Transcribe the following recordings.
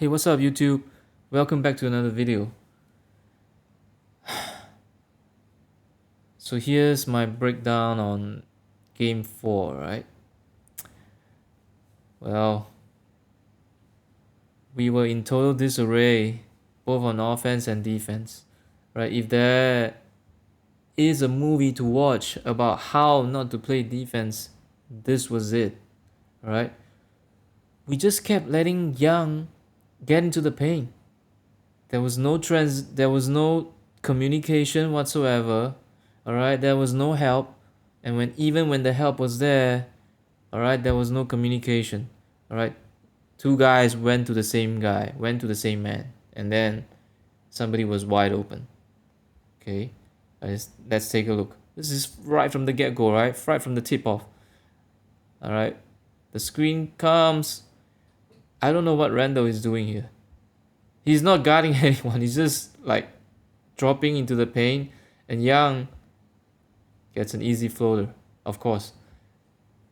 Hey, what's up YouTube? Welcome back to another video. So here's my breakdown on game 4, right? Well, we were in total disarray, both on offense and defense, right? If there is a movie to watch about how not to play defense, this was it, right? We just kept letting Young get into the paint. There was no communication whatsoever. All right, there was no help, and even when the help was there, all right, there was no communication. All right, two guys went to the same guy, went to the same man, and then somebody was wide open. Okay, let's take a look. This is right from the get-go, right? Right from the tip-off. All right, the screen comes. I don't know what Randall is doing here. He's not guarding anyone. He's just like dropping into the paint, and Young gets an easy floater, of course.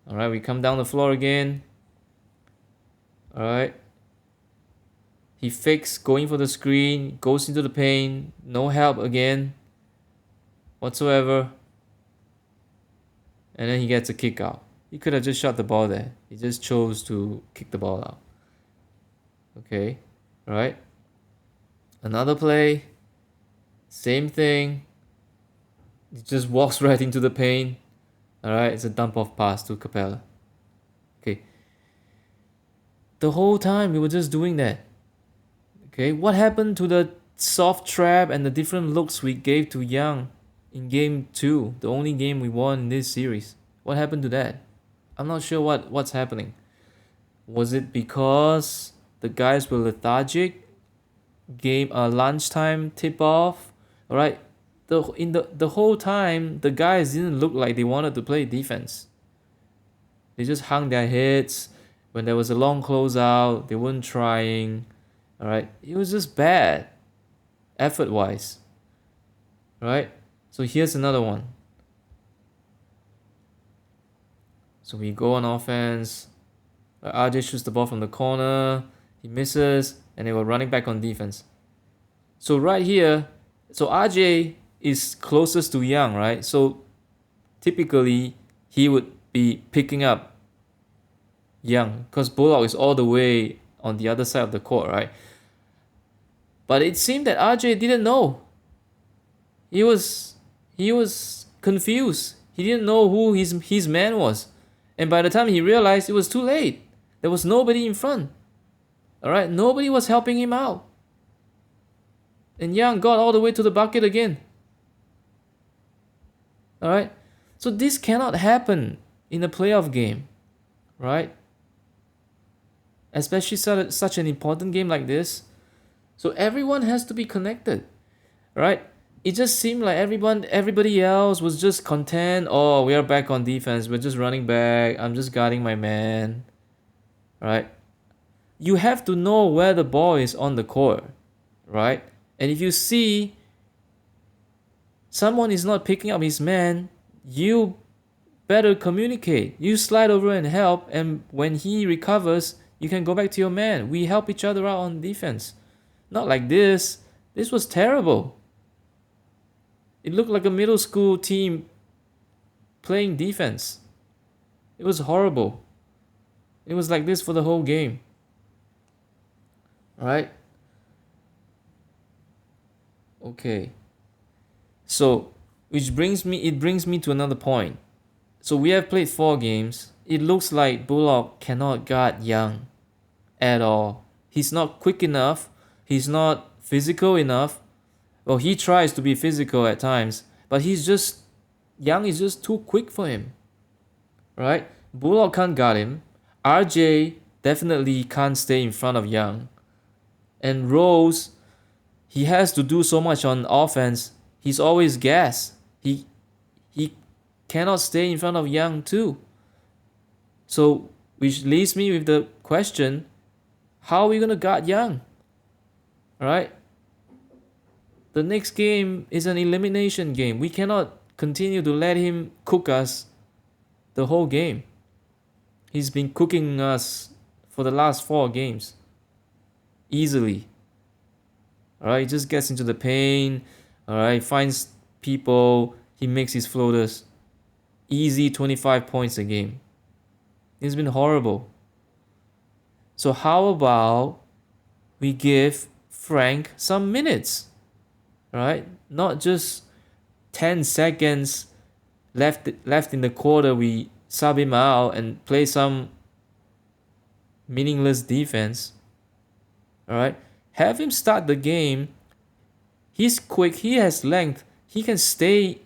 All right, we come down the floor again. All right. He fakes going for the screen, goes into the paint, no help again whatsoever. And then he gets a kick out. He could have just shot the ball there. He just chose to kick the ball out. Okay, all right. Another play, same thing. He just walks right into the paint. All right, it's a dump off pass to Capella. Okay. The whole time we were just doing that. Okay, what happened to the soft trap and the different looks we gave to Young in game 2, the only game we won in this series? What happened to that? I'm not sure what's happening. Was it because the guys were lethargic? Lunchtime tip off? All right. The whole time the guys didn't look like they wanted to play defense. They just hung their heads. When there was a long closeout, they weren't trying. All right, it was just bad, effort-wise. Right. So here's another one. So we go on offense. RJ shoots the ball from the corner. He misses, and they were running back on defense. So right here, so RJ is closest to Young, right? So typically he would be picking up Young because Bullock is all the way on the other side of the court, right? But it seemed that RJ didn't know. He was confused. He didn't know who his man was. And by the time he realized, it was too late. There was nobody in front. All right, nobody was helping him out. And Young got all the way to the bucket again. All right, so this cannot happen in a playoff game, right? Especially such an important game like this. So everyone has to be connected, right? It just seemed like everybody else was just content. Oh, we are back on defense. We're just running back. I'm just guarding my man, right? You have to know where the ball is on the court, right? And if you see someone is not picking up his man, you better communicate. You slide over and help, and when he recovers, you can go back to your man. We help each other out on defense. Not like this. This was terrible. It looked like a middle school team playing defense. It was horrible. It was like this for the whole game. Right? Okay. So, it brings me to another point. So we have played 4 games. It looks like Bullock cannot guard Young at all. He's not quick enough. He's not physical enough. Well, he tries to be physical at times, but Young is just too quick for him. Right? Bullock can't guard him. RJ definitely can't stay in front of Young. And Rose, he has to do so much on offense. He's always gassed. He cannot stay in front of Young too. So, which leaves me with the question, how are we going to guard Young? Alright? The next game is an elimination game. We cannot continue to let him cook us the whole game. He's been cooking us for the last 4 games. easily. All right, he just gets into the paint. All right, finds people. He makes his floaters. Easy 25 points a game. It's been horrible. So how about we give Frank some minutes? All right, not just 10 seconds left in the quarter. We sub him out and play some meaningless defense. All right, have him start the game. He's quick. He has length. He can stay.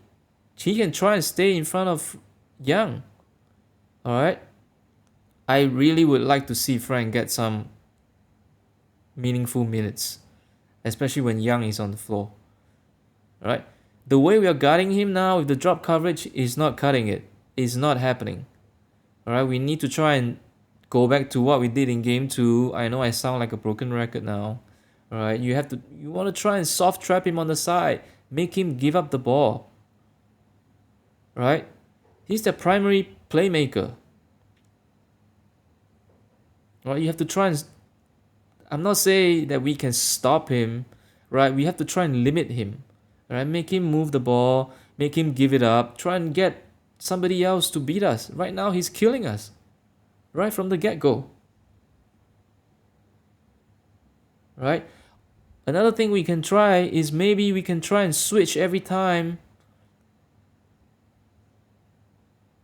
He can try and stay in front of Young. All right. I really would like to see Frank get some meaningful minutes, especially when Young is on the floor. All right. The way we are guarding him now with the drop coverage is not cutting it. It's not happening. All right. We need to try and go back to what we did in game 2. I know I sound like a broken record now. All right. You want to try and soft trap him on the side. Make him give up the ball. Right? He's the primary playmaker. Right? You have to try and... I'm not saying that we can stop him. Right? We have to try and limit him. Right? Make him move the ball. Make him give it up. Try and get somebody else to beat us. Right now, he's killing us. Right from the get-go. Right? Another thing we can try is maybe we can try and switch every time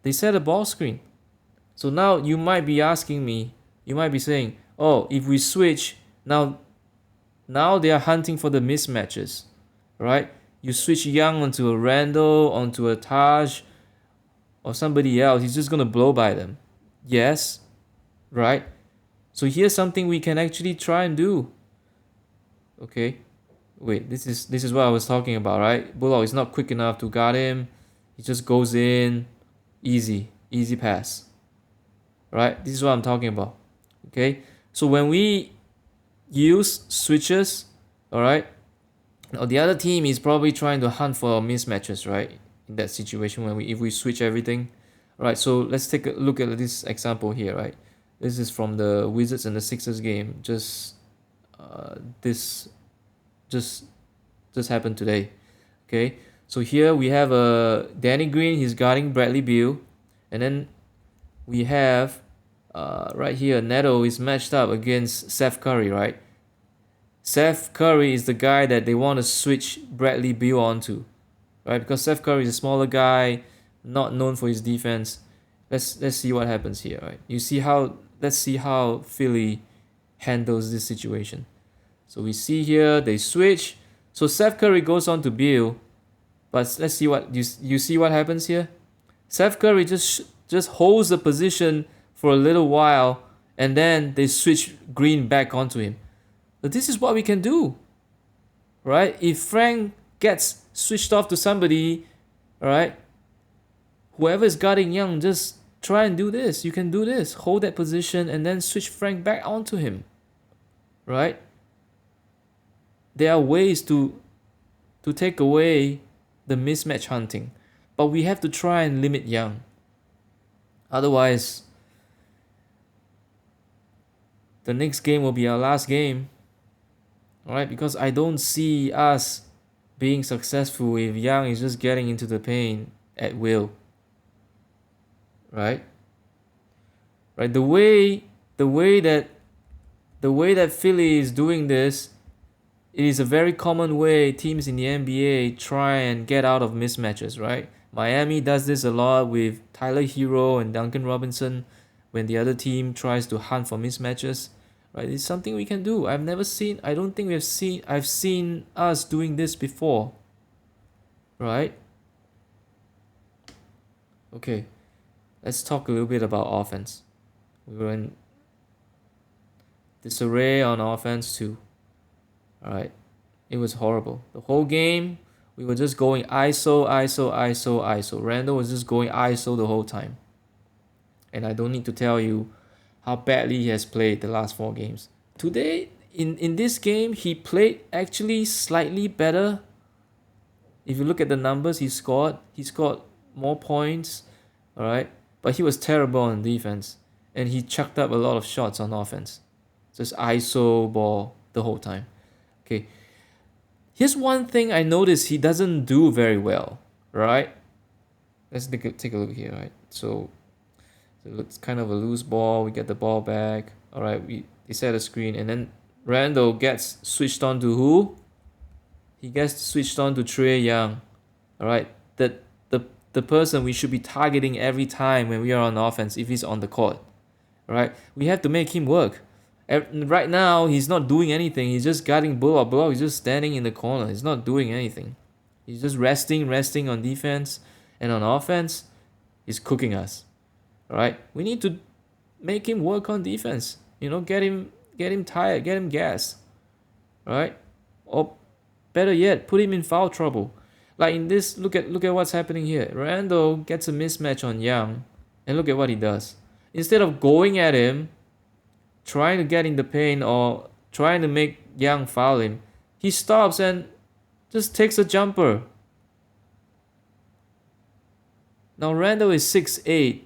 they set a ball screen. So now you might be asking me, you might be saying, oh, if we switch, now they are hunting for the mismatches, right? You switch Young onto a Randall, onto a Taj, or somebody else, he's just going to blow by them. Yes, right? So here's something we can actually try and do. Okay, wait, this is what I was talking about, right? Bullock is not quick enough to guard him. He just goes in, easy pass. Right? This is what I'm talking about. Okay, so when we use switches, all right, now the other team is probably trying to hunt for mismatches, right? In that situation, if we switch everything, all right. So let's take a look at this example here, right? This is from the Wizards and the Sixers game. This just happened today. Okay, so here we have Danny Green. He's guarding Bradley Beal, and then we have right here Neto is matched up against Seth Curry, right? Seth Curry is the guy that they want to switch Bradley Beal onto, right? Because Seth Curry is a smaller guy, not known for his defense. Let's see what happens here, right? Let's see how Philly handles this situation. So we see here they switch. So Seth Curry goes on to Beal, but let's see what you see what happens here. Seth Curry just holds the position for a little while, and then they switch Green back onto him. But this is what we can do, right? If Frank gets switched off to somebody, all right, whoever is guarding Young, just try and do this. You can do this. Hold that position and then switch Frank back onto him, right? There are ways to take away the mismatch hunting, but we have to try and limit Young. Otherwise, the next game will be our last game. Alright, because I don't see us being successful if Young is just getting into the paint at will. Right? Right, the way that Philly is doing this, it is a very common way teams in the NBA try and get out of mismatches, right? Miami does this a lot with Tyler Hero and Duncan Robinson when the other team tries to hunt for mismatches. Right? It's something we can do. I've seen us doing this before. Right? Okay. Let's talk a little bit about offense. We were in disarray on offense too. Alright. It was horrible. The whole game, we were just going ISO, ISO, ISO, ISO. Randall was just going ISO the whole time. And I don't need to tell you how badly he has played the last 4 games. Today, in this game, he played actually slightly better. If you look at the numbers he scored more points, alright? But he was terrible on defense. And he chucked up a lot of shots on offense. Just ISO ball. the whole time. Okay. Here's one thing I noticed he doesn't do very well, right? Let's take a look here, right? So it's kind of a loose ball. We get the ball back. All right, we set a screen, and then Randall gets switched on to who? He gets switched on to Trae Young. All right, the person we should be targeting every time when we are on offense if he's on the court. All right, we have to make him work. Right now, he's not doing anything. He's just guarding block. He's just standing in the corner. He's not doing anything. He's just resting on defense, and on offense, he's cooking us. All right, we need to make him work on defense. Get him tired, get him gassed. All right, or better yet, put him in foul trouble. Like in this, look at what's happening here. Randall gets a mismatch on Young, and look at what he does. Instead of going at him, trying to get in the paint or trying to make Young foul him, he stops and just takes a jumper. Now Randall is 6'8".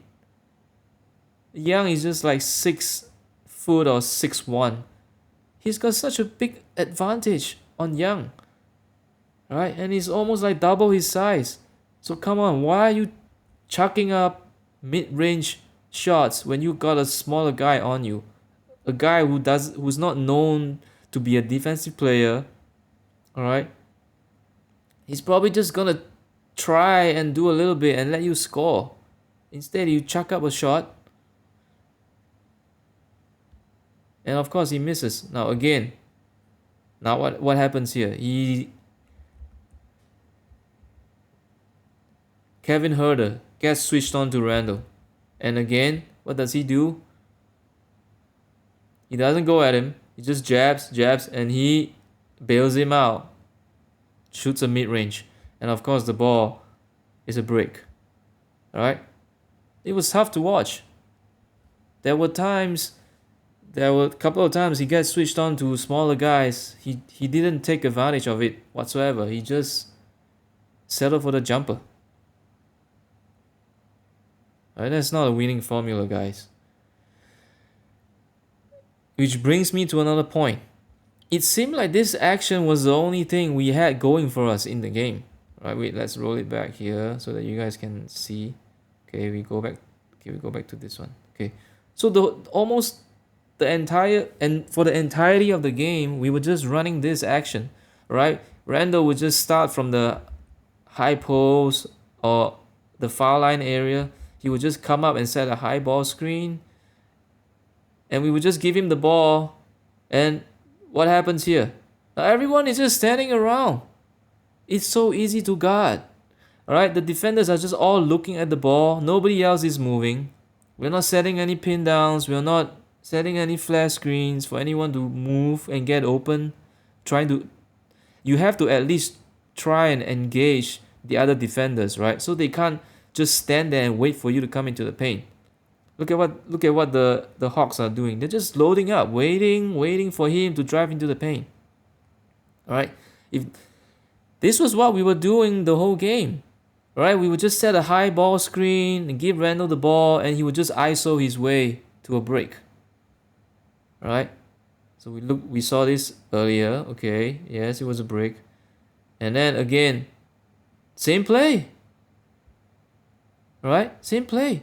Young is just like 6 foot or 6'1". He's got such a big advantage on Young. Right? And he's almost like double his size. So come on, why are you chucking up mid-range shots when you got a smaller guy on you? A guy who's not known to be a defensive player. Alright? He's probably just gonna try and do a little bit and let you score. Instead, you chuck up a shot. And of course he misses. Now what happens here? Kevin Huerter gets switched on to Randall. And again, what does he do? He doesn't go at him. He just jabs, and he bails him out. Shoots a mid-range. And of course the ball is a break. Alright? It was tough to watch. There were a couple of times he gets switched on to smaller guys. He didn't take advantage of it whatsoever. He just settled for the jumper. Right, that's not a winning formula, guys. Which brings me to another point. It seemed like this action was the only thing we had going for us in the game. Right, wait, let's roll it back here so that you guys can see. Okay, we go back to this one. Okay. So for the entirety of the game, we were just running this action, right? Randall would just start from the high post or the foul line area. He would just come up and set a high ball screen, and we would just give him the ball. And what happens here? Now everyone is just standing around. It's so easy to guard. Alright, the defenders are just all looking at the ball. Nobody else is moving. We're not setting any pin downs. We're not setting any flash screens for anyone to move and get open. You have to at least try and engage the other defenders, right? So they can't just stand there and wait for you to come into the paint. Look at what the Hawks are doing. They're just loading up, waiting for him to drive into the paint. Alright? If this was what we were doing the whole game. Right? We would just set a high ball screen and give Randall the ball, and he would just ISO his way to a break. Right? So we saw this earlier. Okay, yes, it was a break. And then again, same play. Right? Same play.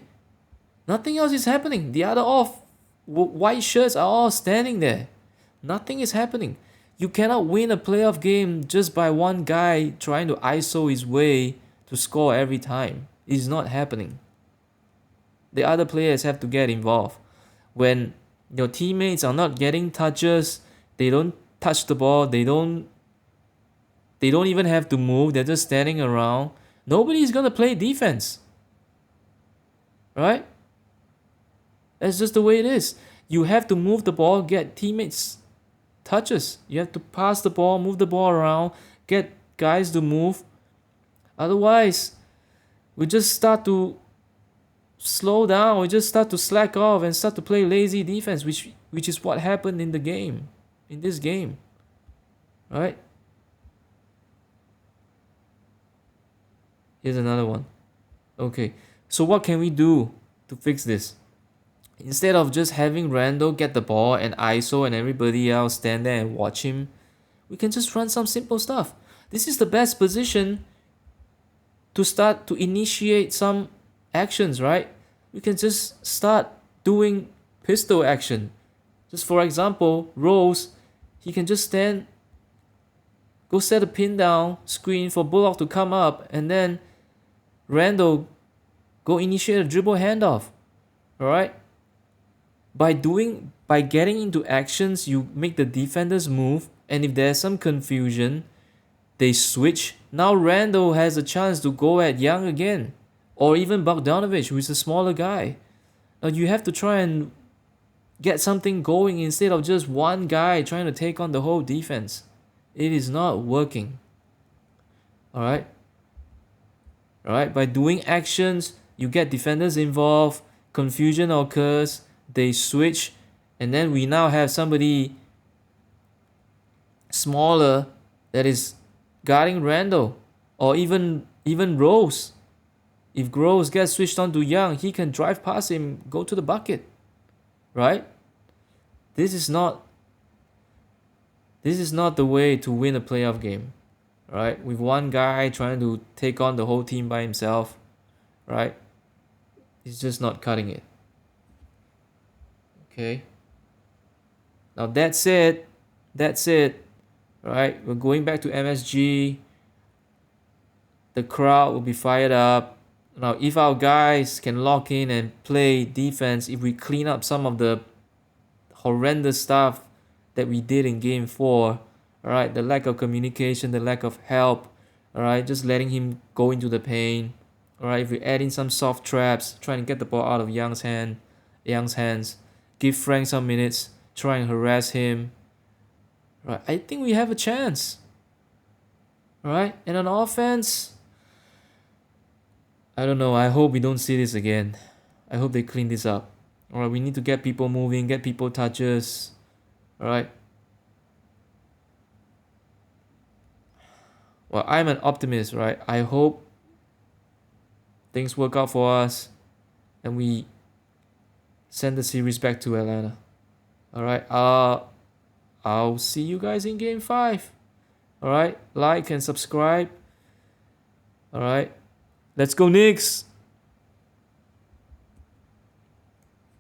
Nothing else is happening. The other white shirts are all standing there. Nothing is happening. You cannot win a playoff game just by one guy trying to ISO his way to score every time. It's not happening. The other players have to get involved. When your teammates are not getting touches, they don't touch the ball, they don't even have to move, they're just standing around. Nobody's gonna play defense. Right? That's just the way it is. You have to move the ball, get teammates touches. You have to pass the ball, move the ball around, get guys to move. Otherwise, we just start to slow down, we just start to slack off and start to play lazy defense, which is what happened in this game. Right? Here's another one. Okay, so what can we do to fix this? Instead of just having Randall get the ball and ISO and everybody else stand there and watch him, we can just run some simple stuff. This is the best position to start to initiate some actions, right? We can just start doing pistol action. Just for example, Rose, he can just stand, go set a pin down, screen for Bullock to come up, and then Randall go initiate a dribble handoff. Alright? By getting into actions, you make the defenders move, and if there's some confusion, they switch. Now Randall has a chance to go at Young again, or even Bogdanovich, who is a smaller guy. Now you have to try and get something going instead of just one guy trying to take on the whole defense. It is not working. Alright? Alright, by doing actions, you get defenders involved, confusion occurs, they switch, and then we now have somebody smaller that is guarding Randall, or even Rose. If Rose gets switched on to Young, he can drive past him, go to the bucket. Right? This is not the way to win a playoff game. Right? With one guy trying to take on the whole team by himself, right? It's just not cutting it. Okay. Now that's it. Right? We're going back to MSG. The crowd will be fired up. Now, if our guys can lock in and play defense, if we clean up some of the horrendous stuff that we did in game 4, all right, the lack of communication, the lack of help, all right, just letting him go into the paint, all right, if we add in some soft traps, trying to get the ball out of Young's hands, give Frank some minutes, try and harass him, right, I think we have a chance, all right, and on offense, I don't know, I hope we don't see this again. I hope they clean this up. All right, we need to get people moving, get people touches, all right. Well, I'm an optimist, right? I hope things work out for us and we send the series back to Atlanta. All right. I'll see you guys in game 5. All right. Like and subscribe. All right. Let's go Knicks.